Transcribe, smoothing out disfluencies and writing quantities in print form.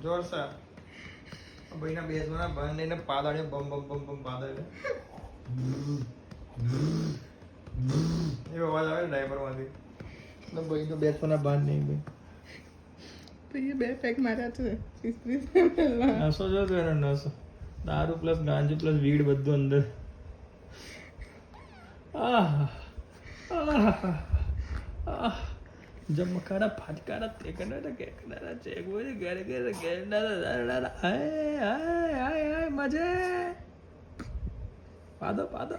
જોરસા ભાઈના બેસવાના બંધ એને પાદાડે બમ બમ બમ બમ પાદાડે એવો અવાજ આવે ડાયપરમાંથી એટલે ભાઈ તો બેસવાના બંધ નહીં ભાઈ તો એ 2 પેક માર્યા છે 30 નસો જો તો એનો નસો દારૂ પ્લસ ગાંજો પ્લસ વીડ બધું અંદર जब मकारा फटकारा तेकनारा केकनारा चेक बोले गरे गरे गेनारा हाय हाय हाय हाय मजे पादो पादो